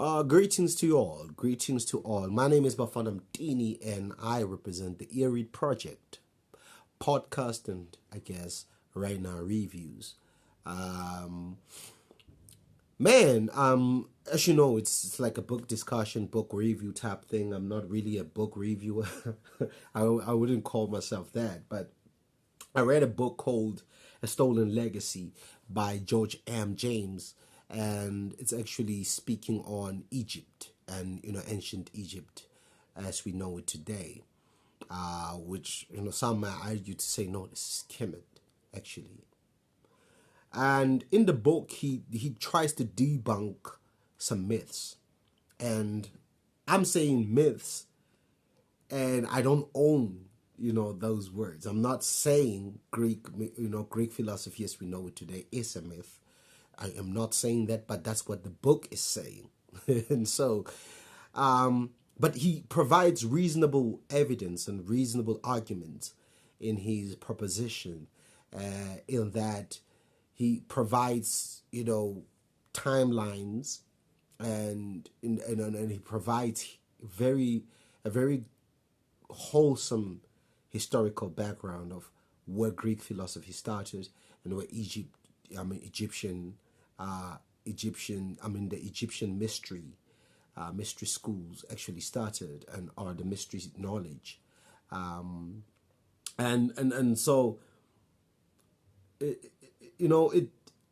Greetings to you all. Greetings to all. My name is Bafanam Dini and I represent the Earread Project, podcast and I guess right now reviews. Um, as you know, it's like a book discussion, book review type thing. I'm not really a book reviewer. I wouldn't call myself that, but I read a book called A Stolen Legacy by George M. James, and it's actually speaking on Egypt and ancient Egypt as we know it today. Which some might argue to say no, this is Kemet actually. And in the book, he tries to debunk some myths, and I'm saying myths, and I don't own those words. I'm not saying Greek philosophy as we know it today is a myth. I am not saying that, but that's what the book is saying. And so but he provides reasonable evidence and reasonable arguments in his proposition, in that he provides timelines, and he provides a very wholesome historical background of where Greek philosophy started and where the Egyptian mystery schools actually started, and or the mystery knowledge, and so it,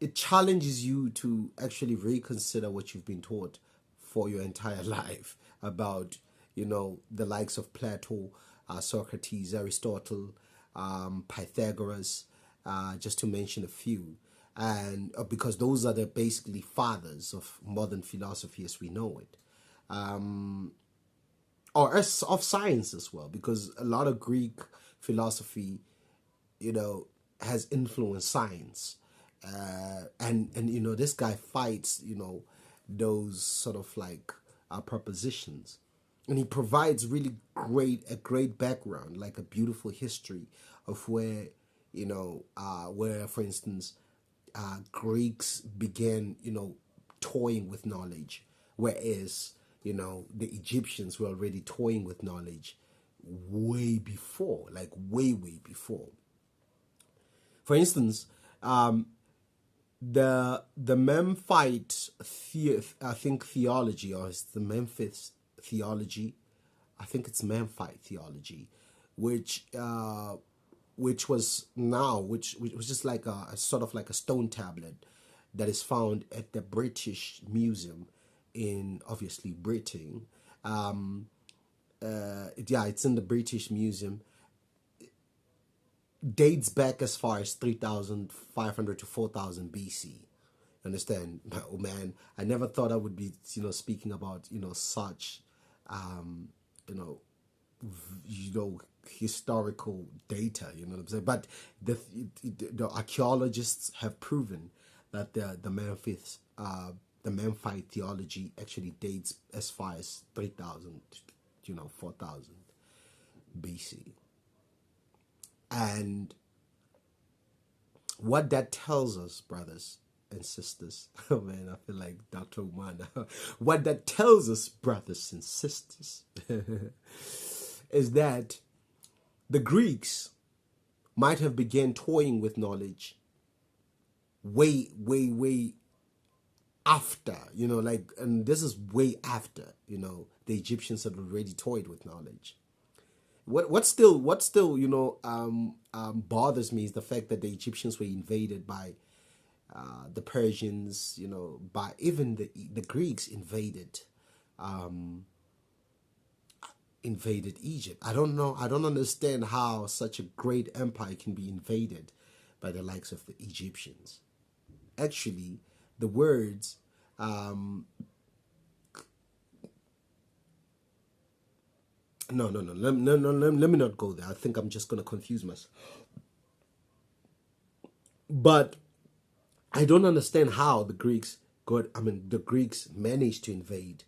it challenges you to actually reconsider what you've been taught for your entire life about the likes of Plato, Socrates, Aristotle, Pythagoras, just to mention a few, and because those are the basically fathers of modern philosophy as we know it, or as of science as well, because a lot of Greek philosophy, has influenced science, and this guy fights those sort of like propositions, and he provides really a great background, like a beautiful history of where for instance Greeks began toying with knowledge, whereas the Egyptians were already toying with knowledge way before, like way before. For instance, the Memphite I think theology, or it's the Memphis theology. I think it's Memphite theology, which was just like a sort of like a stone tablet that is found at the British Museum in obviously Britain. It's in the British Museum. Dates back as far as 3,500 to 4,000 BC. Understand? Oh man, I never thought I would be speaking about such you know historical data. You know what I'm saying? But the archaeologists have proven that the Memphite theology actually dates as far as 3,000, 4,000 BC. And what that tells us, brothers and sisters, oh man, I feel like Dr. Umar now. What that tells us, brothers and sisters, is that the Greeks might have begun toying with knowledge way after, and this is way after, the Egyptians had already toyed with knowledge. What still bothers me is the fact that the Egyptians were invaded by the Persians, by even the Greeks invaded Egypt. I don't know. I don't understand how such a great empire can be invaded by the likes of the Egyptians. Actually, the words no. Let me not go there. I think I'm just going to confuse myself. But I don't understand how the Greeks managed to invade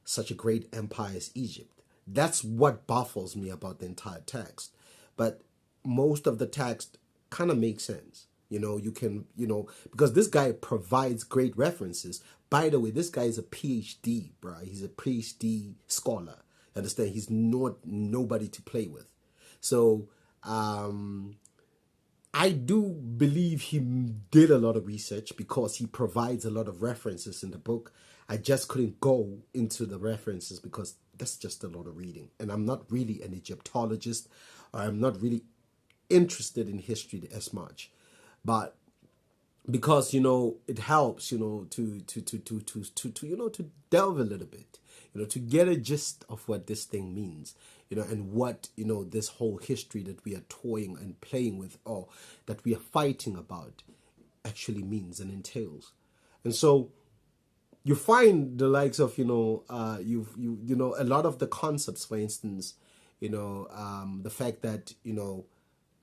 such a great empire as Egypt. That's what baffles me about the entire text. But most of the text kind of makes sense. You can, because this guy provides great references. By the way, this guy is a PhD, bro. He's a PhD scholar. Understand? He's not nobody to play with. So I do believe he did a lot of research because he provides a lot of references in the book. I just couldn't go into the references because that's just a lot of reading. And I'm not really an Egyptologist, or I'm not really interested in history as much. But because it helps to delve a little bit, to get a gist of what this thing means, and what this whole history that we are toying and playing with, or that we are fighting about, actually means and entails. And so you find the likes of a lot of the concepts, for instance, the fact that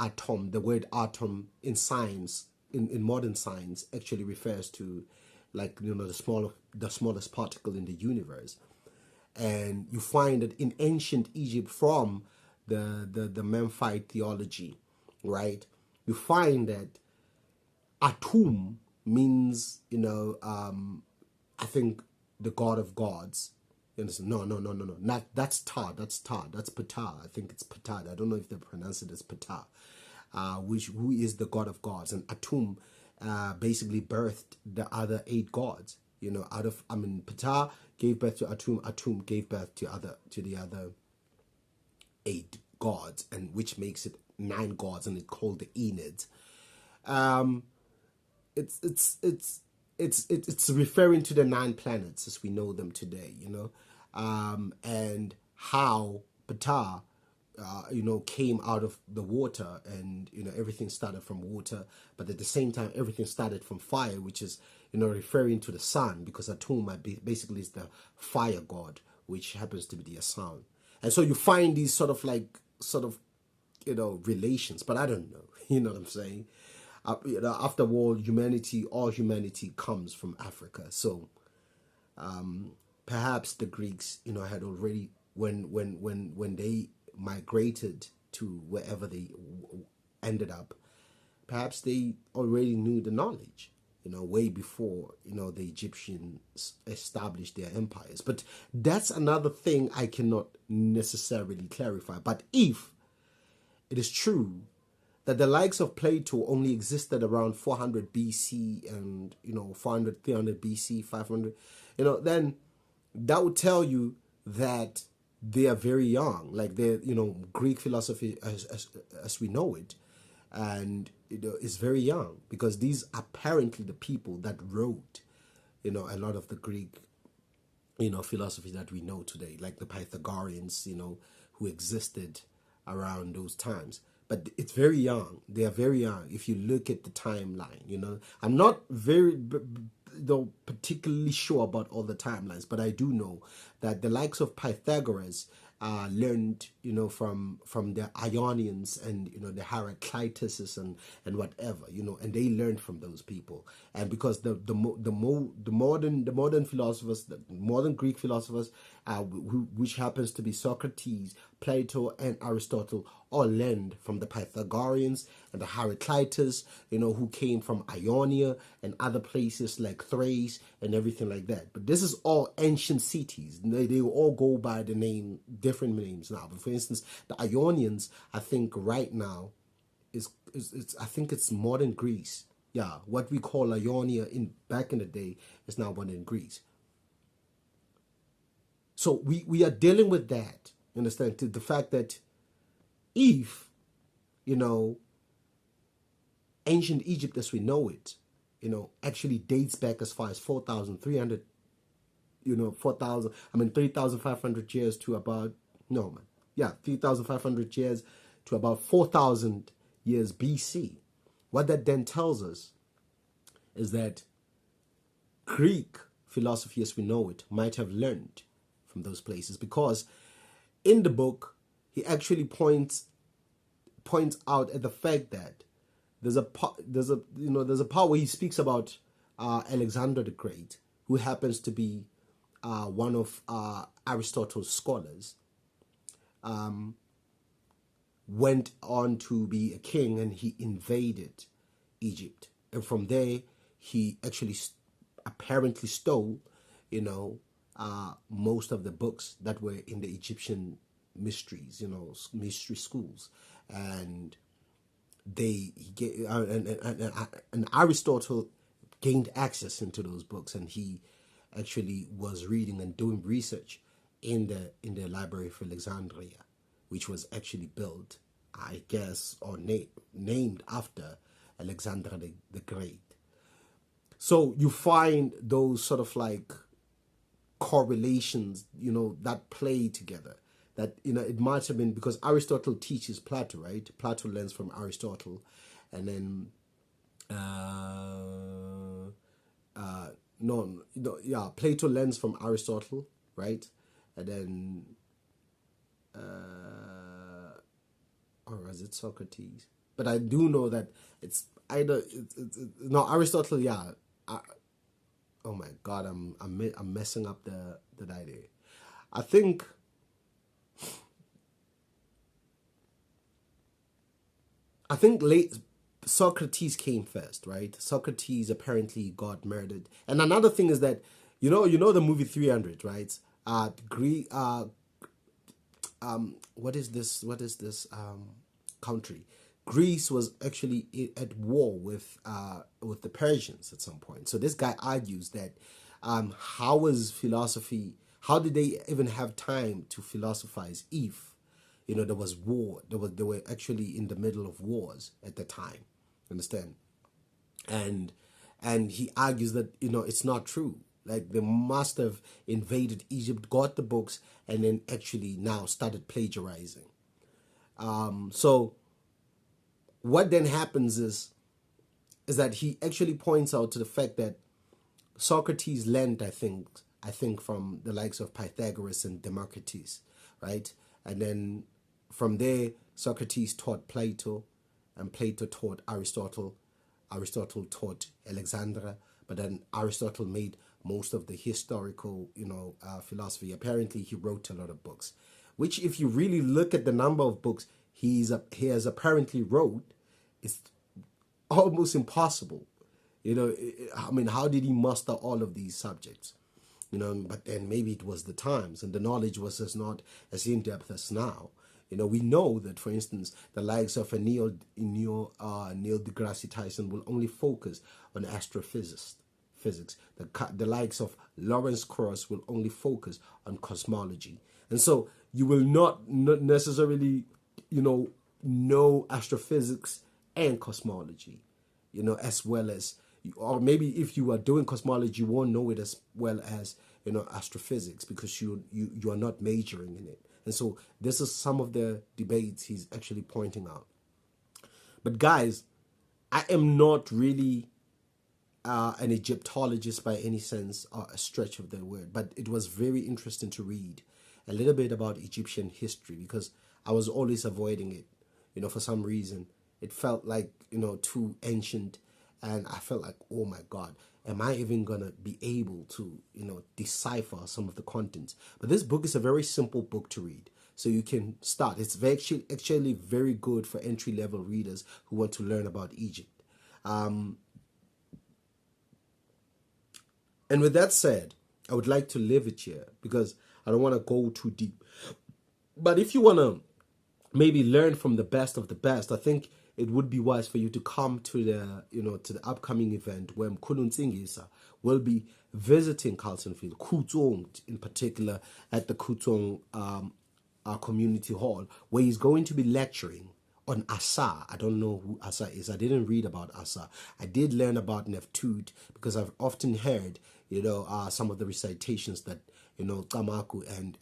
atom, the word atom in science, in modern science, actually refers to, like, the smallest particle in the universe. And you find that in ancient Egypt, from the Memphite theology, right, you find that atum means I think the god of gods. No. Not that's Ta. That's Ptah. I think it's Ptah. I don't know if they pronounce it as Ptah. Who is the god of gods, and Atum basically birthed the other 8 gods. Ptah gave birth to Atum. Atum gave birth to the other 8 gods, and which makes it 9 gods, and it's called the Ennead. It's referring to the 9 planets as we know them today, and how Ptah, came out of the water, and everything started from water, but at the same time everything started from fire, which is referring to the sun, because Atum basically is the fire god, which happens to be the sun. And so you find these sort of relations, but I don't know. You know what I'm saying? After all humanity comes from Africa. So perhaps the Greeks, had already, when they migrated to wherever they ended up, perhaps they already knew the knowledge, way before, the Egyptians established their empires. But that's another thing I cannot necessarily clarify. But if it is true that the likes of Plato only existed around 400 BC and, 400, 300 BC, 500, then that would tell you that they are very young, like they're, Greek philosophy as we know it, and is very young, because these are apparently the people that wrote, a lot of the Greek, philosophy that we know today, like the Pythagoreans, who existed around those times. But it's very young. They are very young. If you look at the timeline, I'm not very particularly sure about all the timelines, but I do know that the likes of Pythagoras learned, from the Ionians and the Heraclituses and whatever, and they learned from those people. And because the modern philosophers, the modern Greek philosophers, which happens to be Socrates, Plato, and Aristotle, all learned from the Pythagoreans and the Heraclitus, who came from Ionia and other places like Thrace and everything like that. But this is all ancient cities. They all go by the name, different names now. But for instance, the Ionians, I think right now, I think it's modern Greece. Yeah, what we call Ionia back in the day is now modern Greece. So we are dealing with that. Understand? The fact that if, ancient Egypt as we know it, actually dates back as far as 4,300, 3,500 years to about, 3,500 years to about 4,000 years BC. What that then tells us is that Greek philosophy as we know it might have learned from those places, because in the book he actually points out at the fact that there's a part where he speaks about Alexander the Great, who happens to be one of Aristotle's scholars, went on to be a king, and he invaded Egypt, and from there he actually apparently stole, most of the books that were in the Egyptian mysteries, mystery schools, and and Aristotle gained access into those books, and he actually was reading and doing research in the Library of Alexandria, which was actually built, I guess, or named after Alexander the Great. So you find those sort of like correlations, that play together. That, it might have been because Aristotle teaches Plato, right? Plato learns from Aristotle, and then Plato learns from Aristotle, right? And then or is it Socrates? But I do know that it's either no, Aristotle. Yeah. Oh my God, I'm messing up the idea. I think late Socrates came first, right? Socrates apparently got murdered, and another thing is that the movie 300, right? What is this? Country? Greece was actually at war with the Persians at some point. So this guy argues that how was philosophy? How did they even have time to philosophize if there was war? They were actually in the middle of wars at the time. Understand? And he argues that it's not true. Like they must have invaded Egypt, got the books, and then actually now started plagiarizing. So what then happens is that he actually points out to the fact that Socrates learned, I think from the likes of Pythagoras and Democritus, right? And then from there, Socrates taught Plato, and Plato taught Aristotle. Aristotle taught Alexandra, but then Aristotle made most of the historical, philosophy. Apparently, he wrote a lot of books, which, if you really look at the number of books he has apparently wrote, is almost impossible. I mean, how did he master all of these subjects? But then maybe it was the times, and the knowledge was just not as in depth as now. We know that, for instance, the likes of a Neil deGrasse Tyson will only focus on astrophysics. The likes of Lawrence Krauss will only focus on cosmology, and so you will not necessarily, know astrophysics and cosmology, as well as, or maybe if you are doing cosmology, you won't know it as well as astrophysics, because you are not majoring in it. And so this is some of the debates he's actually pointing out. But guys, I am not really an Egyptologist by any sense or a stretch of the word, but it was very interesting to read a little bit about Egyptian history, because I was always avoiding it. For some reason, it felt like, too ancient, and I felt like, oh my God, am I even gonna be able to, decipher some of the contents? But this book is a very simple book to read, so you can start. It's actually very good for entry-level readers who want to learn about Egypt. And with that said, I would like to leave it here because I don't want to go too deep. But if you want to maybe learn from the best of the best, I think it would be wise for you to come to the upcoming event where Mkhulu Ntsingiza will be visiting Carltonville, Khutsong in particular, at the Khutsong community hall, where he's going to be lecturing on Asa. I don't know who Asa is. I didn't read about Asa. I did learn about Neftut because I've often heard, some of the recitations that, Kamaku and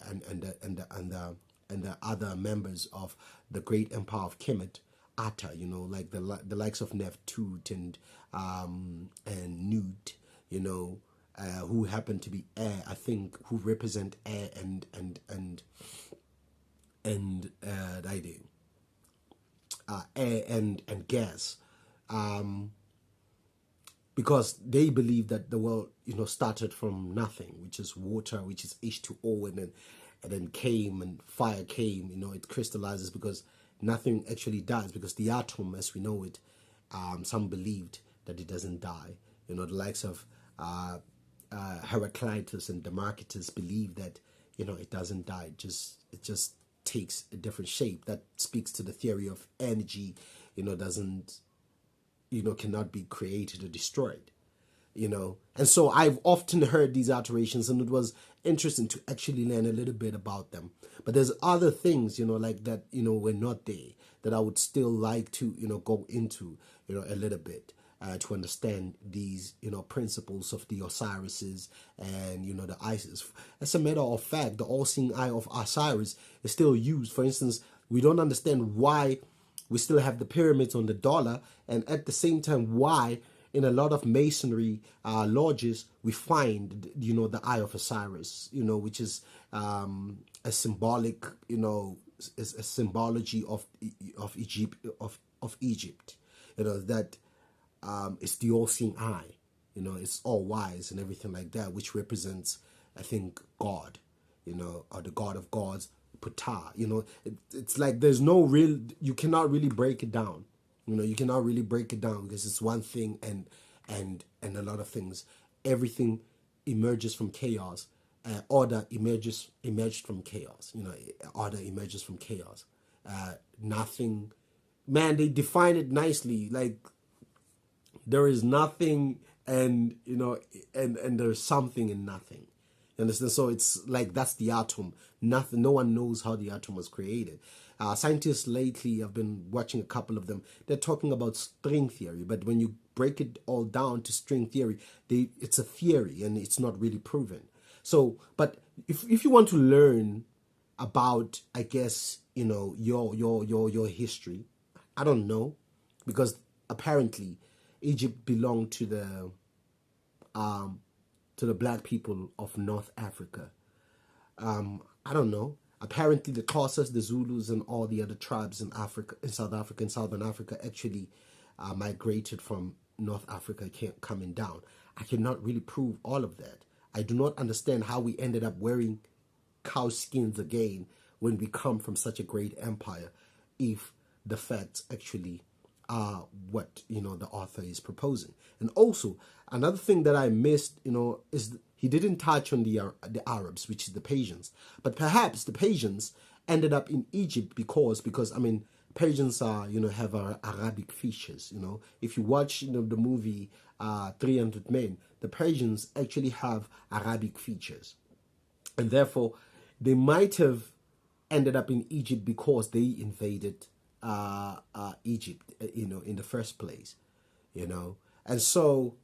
the other members of the great empire of Kemet utter, like the likes of Neftut and Nut, who happen to be air, I think, who represent air and air and gas, because they believe that the world, started from nothing, which is water, which is H2O, and then came, and fire came. It crystallizes because nothing actually dies, because the atom, as we know it, Some believed that it doesn't die. You know, the likes of Heraclitus and Democritus believe that, you know, it doesn't die. It just takes a different shape. That speaks to the theory of energy. You know, doesn't, you know, cannot be created or destroyed. You know, and so I've often heard these iterations, and it was interesting to actually learn a little bit about them. But there's other things, you know, like that, you know, were not there, that I would still like to, you know, go into, you know, a little bit. To understand these, you know, principles of the Osirises and, you know, the Isis. As a matter of fact, the all-seeing eye of Osiris is still used. For instance, we don't understand why we still have the pyramids on the dollar, and at the same time, why in a lot of masonry lodges we find, you know, the eye of Osiris, you know, which is a symbolic, you know, is a symbology of Egypt, you know, that. It's the all-seeing eye, you know, it's all wise and everything like that, which represents, I think, God, you know, or the God of gods, Ptah, you know. It's like there's no real, you cannot really break it down, you know, you cannot really break it down because it's one thing and a lot of things. Everything emerges from chaos. Order emerged from chaos, you know, order emerges from chaos. Nothing, man, they define it nicely, like, there is nothing, and you know, and there's something in nothing. You understand? So it's like that's the atom. Nothing. No one knows how the atom was created. Scientists lately, I've been watching a couple of them. They're talking about string theory, but when you break it all down to string theory, it's a theory and it's not really proven. So, but if you want to learn about, I guess, you know, your history, I don't know, because apparently Egypt belonged to the black people of North Africa. I don't know. Apparently, the Xhosas, the Zulus, and all the other tribes in Africa, in South Africa, in Southern Africa, actually migrated from North Africa, coming down. I cannot really prove all of that. I do not understand how we ended up wearing cow skins again when we come from such a great empire, if the facts actually are what, you know, the author is proposing. And also another thing that I missed, you know, is he didn't touch on the Arabs, which is the Persians. But perhaps the Persians ended up in Egypt because I mean, Persians are, you know, have Arabic features. You know, if you watch, you know, the movie 300 Men, the Persians actually have Arabic features, and therefore they might have ended up in Egypt because they invaded Egypt, you know, in the first place, you know. And so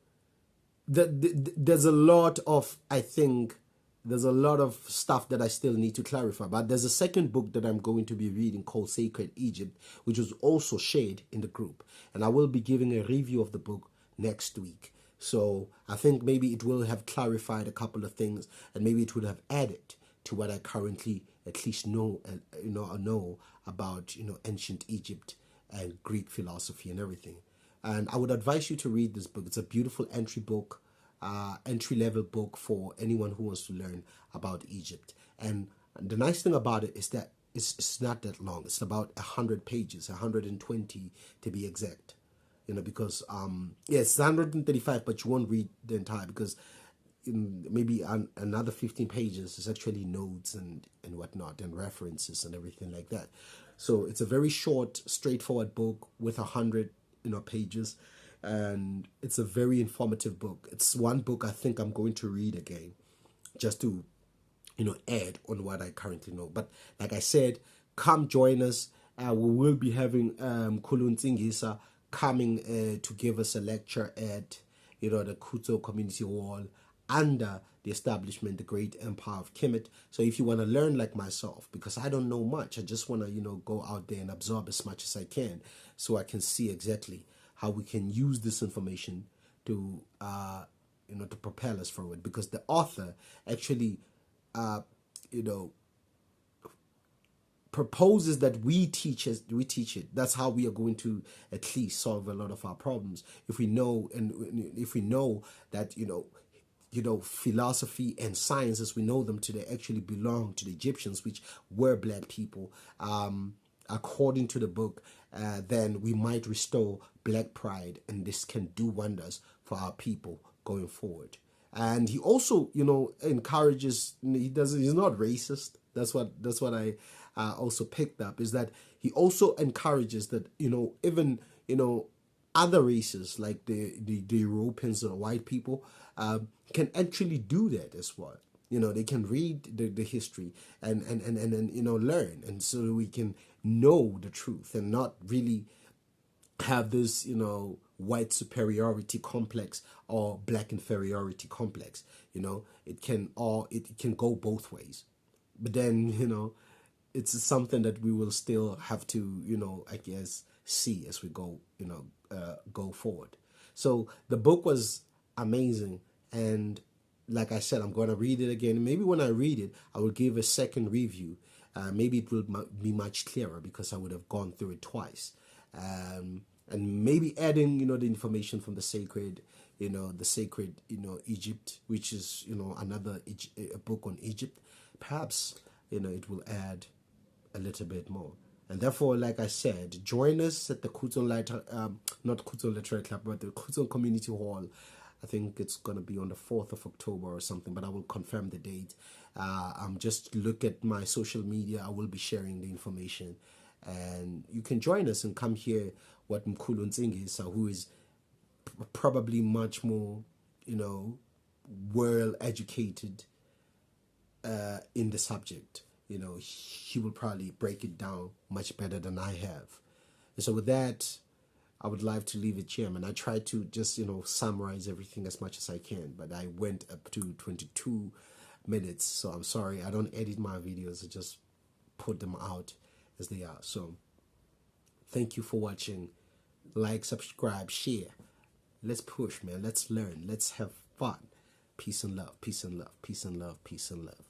there's a lot of, I think, there's a lot of stuff that I still need to clarify. But there's a second book that I'm going to be reading called Sacred Egypt, which was also shared in the group. And I will be giving a review of the book next week. So I think maybe it will have clarified a couple of things, and maybe it would have added to what I currently at least know, know about, you know, ancient Egypt and Greek philosophy and everything. And I would advise you to read this book. It's a beautiful entry-level book for anyone who wants to learn about Egypt. And the nice thing about it is that it's not that long. It's about 100 pages, 120 to be exact. You know, because it's 135, but you won't read the entire, because maybe another 15 pages is actually notes and whatnot, and references and everything like that. So it's a very short, straightforward book with 100, you know, pages, and it's a very informative book. It's one book I think I'm going to read again, just to, you know, add on what I currently know. But like I said, come join us. We will be having Mkhulu Ntsingiza coming to give us a lecture at, you know, the Kuto Community Hall under the establishment, the Great Empire of Kemet. So if you want to learn like myself, because I don't know much, I just want to, you know, go out there and absorb as much as I can, so I can see exactly how we can use this information to, you know, to propel us forward. Because the author actually, you know, proposes that we teach it. That's how we are going to at least solve a lot of our problems. If we know, and if we know that, you know, philosophy and science as we know them today actually belong to the Egyptians, which were black people. according to the book, then we might restore black pride, and this can do wonders for our people going forward. And he also, encourages. He's not racist. That's what I also picked up, is that he also encourages that even other races like the Europeans or white people can actually do that as well. They can read the history and learn, and so we can know the truth and not really have this white superiority complex or black inferiority complex. It can go both ways, but then it's something that we will still have to I guess see as we go forward. So the book was amazing, and like I said, I'm going to read it again. Maybe when I read it, I will give a second review. Maybe it will be much clearer because I would have gone through it twice. And maybe adding, the information from the sacred Egypt, which is, another a book on Egypt. Perhaps, it will add a little bit more. And therefore, like I said, join us at the not Kutso Literary Club, but the Kutso Community Hall. I think it's going to be on the 4th of October or something, but I will confirm the date. Just look at my social media. I will be sharing the information. And you can join us and come hear what Mkhulu Ntsingiza, who is probably much more, well educated in the subject. He will probably break it down much better than I have. And so with that, I would like to leave it here, man. I tried to just, summarize everything as much as I can, but I went up to 22 minutes. So I'm sorry. I don't edit my videos. I just put them out as they are. So thank you for watching. Like, subscribe, share. Let's push, man. Let's learn. Let's have fun. Peace and love. Peace and love. Peace and love. Peace and love.